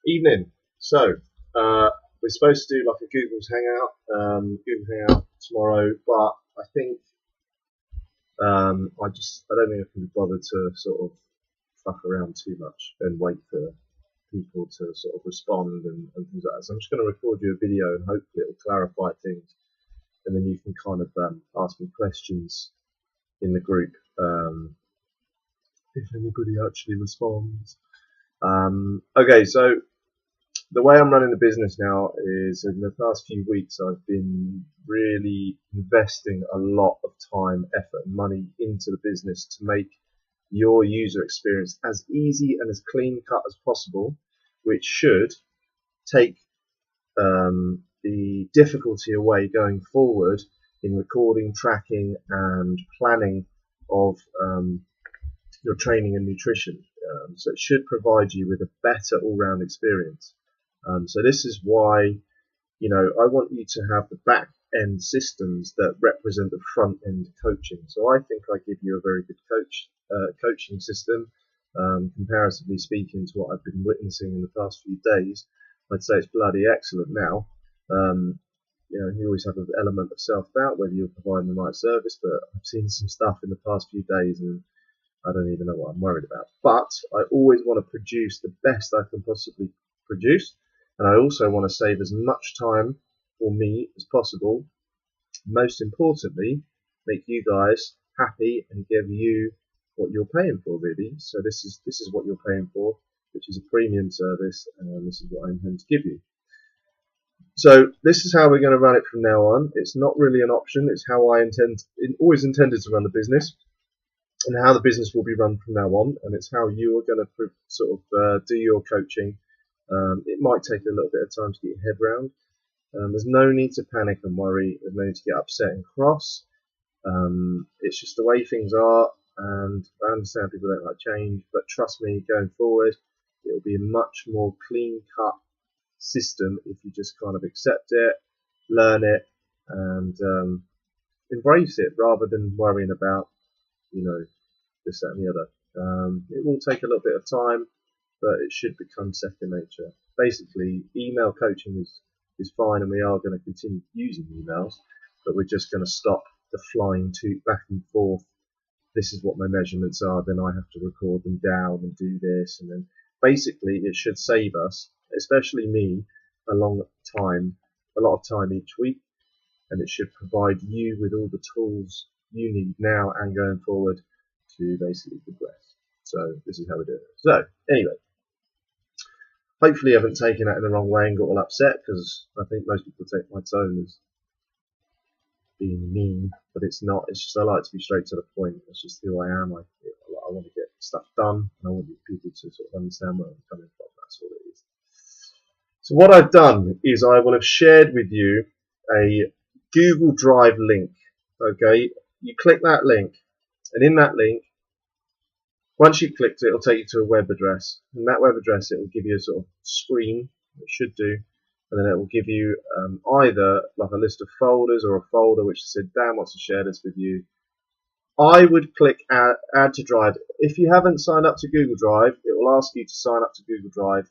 Evening. So, we're supposed to do like a Google Hangout tomorrow, but I think I don't think I can be bothered to sort of fuck around too much and wait for people to sort of respond and things like that. So I'm just going to record you a video and hopefully it'll clarify things, and then you can kind of ask me questions in the group if anybody actually responds. Okay, so the way I'm running the business now is in the past few weeks I've been really investing a lot of time, effort and money into the business to make your user experience as easy and as clean cut as possible, which should take the difficulty away going forward in recording, tracking and planning of your training and nutrition. So it should provide you with a better all-round experience. So this is why, I want you to have the back end systems that represent the front end coaching. So I think I give you a very good coaching system. Comparatively speaking to what I've been witnessing in the past few days, I'd say it's bloody excellent now. You always have an element of self-doubt whether you're providing the right service, but I've seen some stuff in the past few days and I don't even know what I'm worried about. But I always want to produce the best I can possibly produce. And I also want to save as much time for me as possible. Most importantly, make you guys happy and give you what you're paying for, really. So this is what you're paying for, which is a premium service, and this is what I intend to give you. So this is how we're going to run it from now on. It's not really an option. It's how I always intended to run the business, and how the business will be run from now on. And it's how you are going to sort of do your coaching. It might take a little bit of time to get your head round. There's no need to panic and worry. There's no need to get upset and cross. It's just the way things are, and I understand people don't like change, but trust me, going forward, it'll be a much more clean-cut system if you just kind of accept it, learn it, and embrace it rather than worrying about, this, that, and the other. It will take a little bit of time, but it should become second nature. Basically, email coaching is fine, and we are going to continue using emails, but we're just going to stop the flying back and forth. This is what my measurements are, then I have to record them down and do this, and then basically it should save us, especially me, a lot of time each week, and it should provide you with all the tools you need now and going forward to basically progress. So this is how we do it. So anyway, hopefully you haven't taken that in the wrong way and got all upset, because I think most people take my tone as being mean, but it's not. It's just I like to be straight to the point. That's just who I am. I want to get stuff done, and I want people to sort of understand where I'm coming from. That's all it is. So what I've done is I will have shared with you a Google Drive link. Okay, you click that link, and in that link, once you've clicked it, it'll take you to a web address. And that web address, it will give you a sort of screen, it should do, and then it will give you either like a list of folders or a folder which said, Dan wants to share this with you. I would click add to Drive. If you haven't signed up to Google Drive, it will ask you to sign up to Google Drive.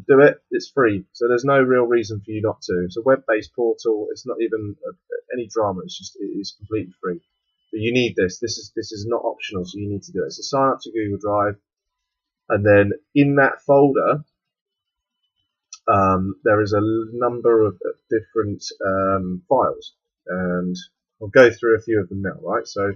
Do it. It's free, so there's no real reason for you not to. It's a web-based portal. It's not even any drama. It is completely free. But you need this. This is not optional, so you need to do it. So sign up to Google Drive, and then in that folder, there is a number of different files, and I'll go through a few of them now. Right. So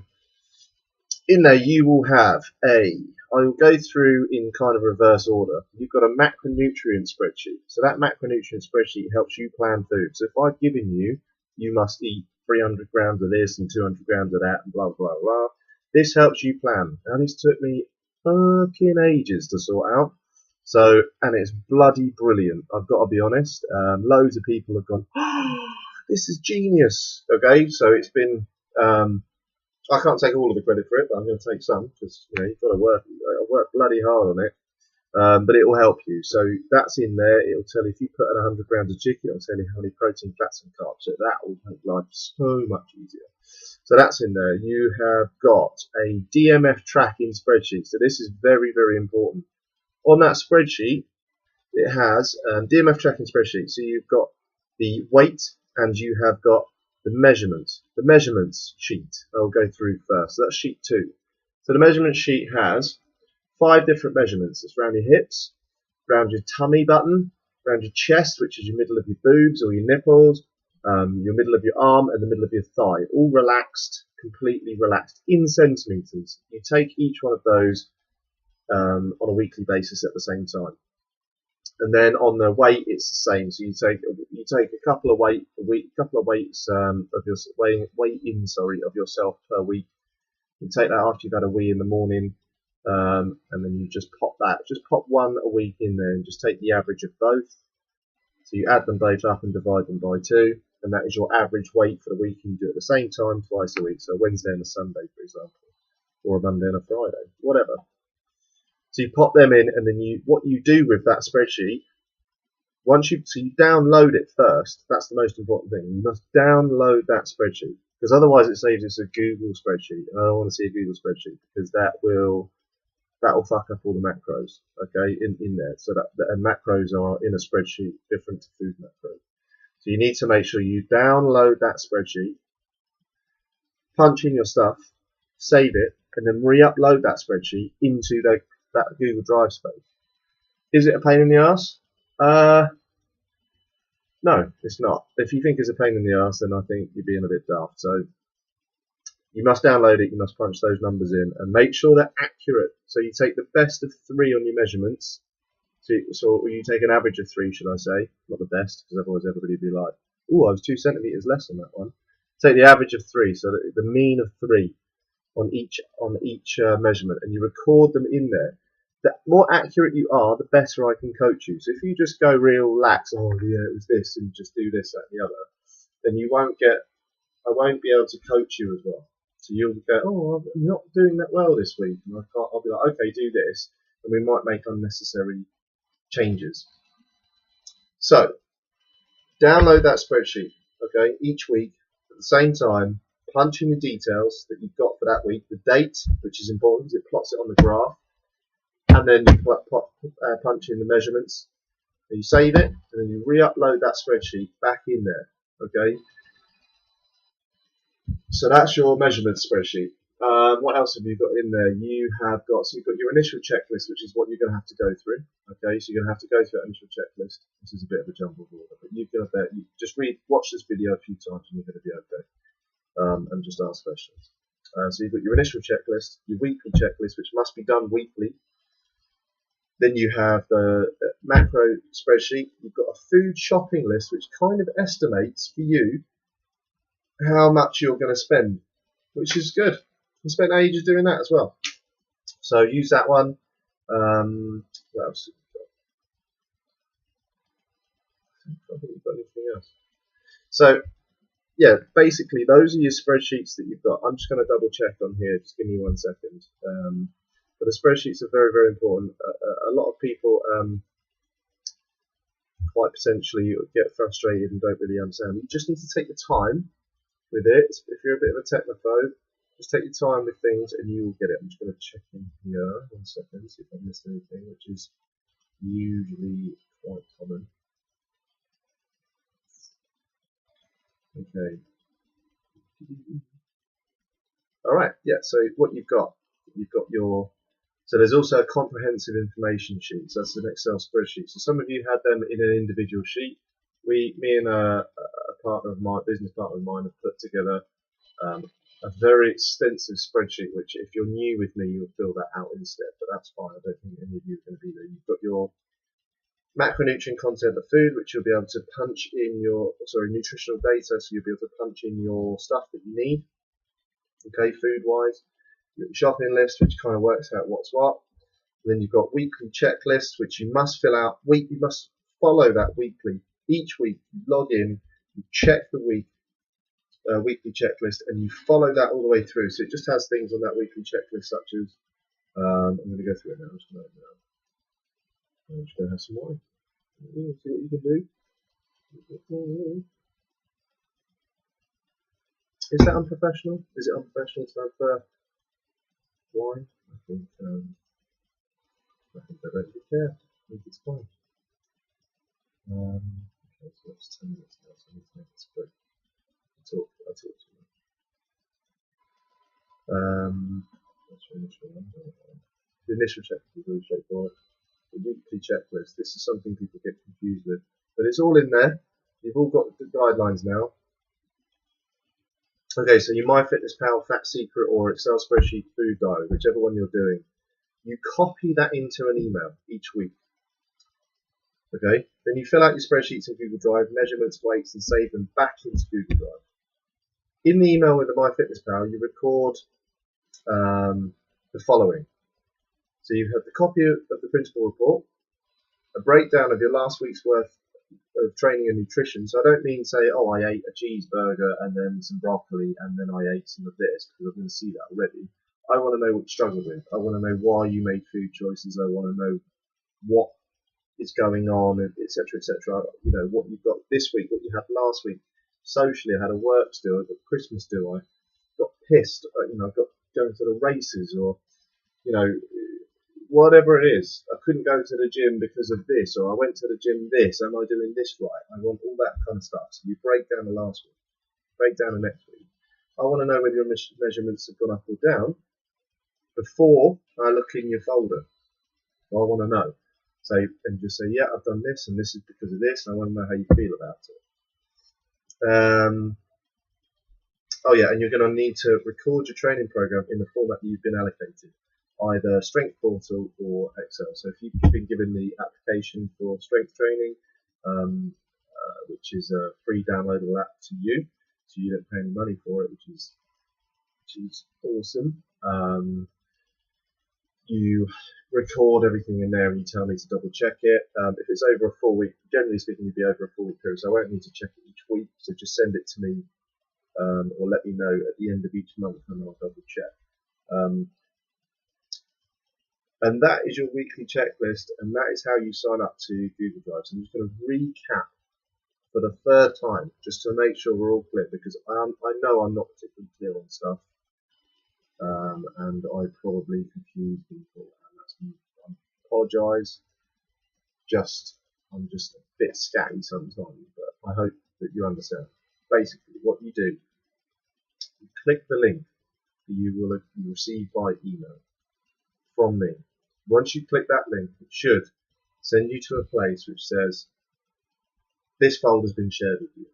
in there you will have I will go through in kind of reverse order. You've got a macronutrient spreadsheet. So that macronutrient spreadsheet helps you plan food. So if I've given you, you must eat 300 grams of this and 200 grams of that and blah, blah, blah. This helps you plan. Now this took me fucking ages to sort out. So, and it's bloody brilliant. I've got to be honest. Loads of people have gone, oh, this is genius. Okay, so it's been, I can't take all of the credit for it, but I'm going to take some, because you've got to work. I work bloody hard on it, but it will help you. So that's in there. It will tell you if you put in 100 grams of chicken, it will tell you how many protein, fats, and carbs. So that will make life so much easier. So that's in there. You have got a DMF tracking spreadsheet. So this is very, very important. On that spreadsheet it has DMF tracking spreadsheet. So you've got the weight and you have got the measurements. The measurements sheet I'll go through first. So that's sheet 2. So the measurement sheet has 5 different measurements. It's around your hips, around your tummy button, around your chest, which is your middle of your boobs or your nipples, your middle of your arm and the middle of your thigh, all relaxed, completely relaxed in centimeters. You take each one of those on a weekly basis at the same time. And then on the weight, it's the same. So you take a couple of weights of your weigh in of yourself per week. You take that after you've had a wee in the morning, and then you just pop one a week in there, and just take the average of both. So you add them both up and divide them by 2, and that is your average weight for the week. And you do it at the same time twice a week. So a Wednesday and a Sunday, for example, or a Monday and a Friday, whatever. So you pop them in, and then what you do with that spreadsheet, you download it first. That's the most important thing. You must download that spreadsheet, because otherwise it saves as a Google spreadsheet. And I don't want to see a Google spreadsheet, because that will fuck up all the macros, okay, in there. So and macros are in a spreadsheet different to food macros. So you need to make sure you download that spreadsheet, punch in your stuff, save it, and then re-upload that spreadsheet into that Google Drive space. Is it a pain in the ass? No, it's not. If you think it's a pain in the ass, then I think you're being a bit daft. So you must download it, you must punch those numbers in, and make sure they're accurate. So you take the best of 3 on your measurements. So you take an average of 3, should I say? Not the best, because otherwise everybody would be like, "Oh, I was 2 centimeters less on that one." Take the average of 3, so that the mean of 3 on each measurement, and you record them in there. The more accurate you are, the better I can coach you. So if you just go real lax, "Oh yeah, it was this," and just do this, that, and the other, then I won't be able to coach you as well. So you'll go, "Oh, I'm not doing that well this week," and I'll be like, "Okay, do this," and we might make unnecessary changes. So download that spreadsheet, okay, each week at the same time. Punch in the details that you've got for that week, the date, which is important, it plots it on the graph, and then you punch in the measurements, and you save it, and then you re-upload that spreadsheet back in there, okay? So that's your measurement spreadsheet. What else have you got in there? You've got your initial checklist, which is what you're going to have to go through. Okay, so you're going to have to go through that initial checklist. This is a bit of a jumbled order, but you just watch this video a few times, and you're going to be okay. And just ask questions. So you've got your initial checklist, your weekly checklist, which must be done weekly. Then you have the macro spreadsheet. You've got a food shopping list, which kind of estimates for you how much you're going to spend, which is good. You spend ages doing that as well. So use that one. What else? I think you've got anything else. So yeah, basically those are your spreadsheets that you've got. I'm just going to double check on here. Just give me 1 second. But the spreadsheets are very, very important. A lot of people quite potentially get frustrated and don't really understand. You just need to take the time with it. If you're a bit of a technophobe, just take your time with things and you will get it. I'm just going to check in here 1 second, see if I missed anything, which is usually quite common. Okay. Alright, yeah, so what you've got so there's also a comprehensive information sheet. So that's an Excel spreadsheet. So some of you had them in an individual sheet. Me and a business partner of mine have put together a very extensive spreadsheet, which if you're new with me, you'll fill that out instead, but that's fine. I don't think any of you are going to be there. You've got your macronutrient content of food, which you'll be able to punch in nutritional data, so you'll be able to punch in your stuff that you need, okay, food-wise. Your shopping list, which kind of works out what's what. And then you've got weekly checklist, which you must fill out. You must follow that weekly. Each week, you log in, you check the weekly checklist, and you follow that all the way through. So it just has things on that weekly checklist, such as I'm going to go through it now. I'm just going to have some wine. See what you can do. Is that unprofessional? Is it unprofessional to have wine? I think I don't really care. I think it's fine. Okay, so it's 10 minutes now, so I need to make this quick. I talk to you. The initial checklist is really straightforward. The weekly checklist, this is something people get confused with, but it's all in there. You've all got the guidelines now. Okay, so your MyFitnessPal, Fat Secret, or Excel spreadsheet food diary, whichever one you're doing, you copy that into an email each week. Okay, then you fill out your spreadsheets in Google Drive, measurements, weights, and save them back into Google Drive. In the email with the MyFitnessPal, you record the following. So you have the copy of the principal report, a breakdown of your last week's worth of training and nutrition. So I don't mean say, oh, I ate a cheeseburger and then some broccoli and then I ate some of this, because I'm going to see that already. I want to know what you struggled with. I want to know why you made food choices. I want to know what is going on, etc., etc. You know, what you've got this week, what you had last week. Socially, I had a work do, I got Christmas do, I got pissed, you know, I got going to the races, or, you know, whatever it is. I couldn't go to the gym because of this, or I went to the gym this, am I doing this right? I want all that kind of stuff. So you break down the last week, break down the next week. I want to know whether your measurements have gone up or down before I look in your folder. I want to know. So, and just say, yeah, I've done this, and this is because of this, and I want to know how you feel about it. Oh yeah, and you're going to need to record your training program in the format that you've been allocated, either Strength Portal or Excel. So if you've been given the application for strength training, which is a free downloadable app to you, so you don't pay any money for it, which is awesome. You record everything in there and you tell me to double check it. If it's over a 4 week, generally speaking, you'd be over a 4 week period, so I won't need to check it each week. So just send it to me, or let me know at the end of each month, and I'll double check. And that is your weekly checklist, and that is how you sign up to Google Drive. So I'm just going to recap for the third time, just to make sure we're all clear, because I know I'm not particularly clear on stuff. And I probably confuse people, and that's me. I apologise. I'm just a bit scatty sometimes, but I hope that you understand. Basically, what you do, you click the link that you will receive by email from me. Once you click that link, it should send you to a place which says, this folder has been shared with you.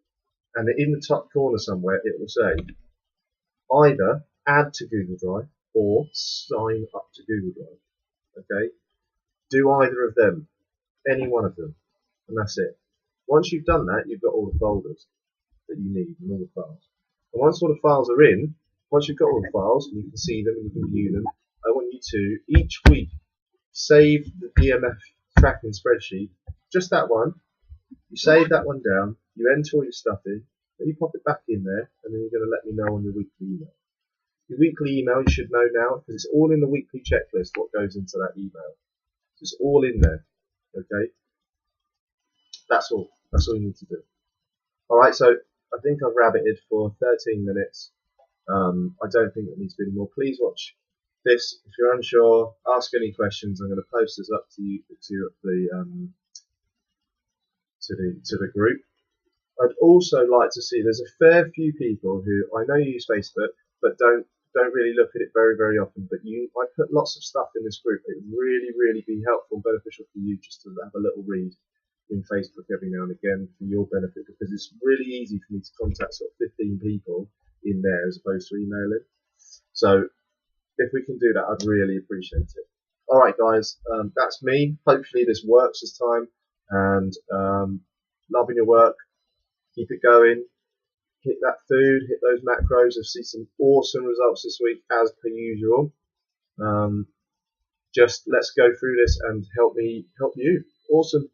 And in the top corner somewhere, it will say, either add to Google Drive or sign up to Google Drive. Okay? Do either of them, any one of them, and that's it. Once you've done that, you've got all the folders that you need and all the files. And once all the files are in, once you've got all the files and you can see them and you can view them, I want you to each week save the DMF tracking spreadsheet, just that one. You save that one down, you enter all your stuff in, then you pop it back in there, and then you're going to let me know on your weekly email. Your weekly email you should know now, because it's all in the weekly checklist what goes into that email. So it's all in there. Okay? That's all. That's all you need to do. Alright, so I think I've rabbited for 13 minutes. I don't think it needs to be any more. Please watch this. If you're unsure, ask any questions. I'm going to post this up to you to the group. I'd also like to see, there's a fair few people who I know use Facebook but don't really look at it very, very often. But I put lots of stuff in this group. It would really be helpful and beneficial for you just to have a little read in Facebook every now and again for your benefit, because it's really easy for me to contact sort of 15 people in there as opposed to emailing. So if we can do that, I'd really appreciate it. Alright guys, that's me. Hopefully this works this time, and loving your work. Keep it going. Hit that food, hit those macros. I've seen some awesome results this week as per usual. Just let's go through this and help you. Awesome.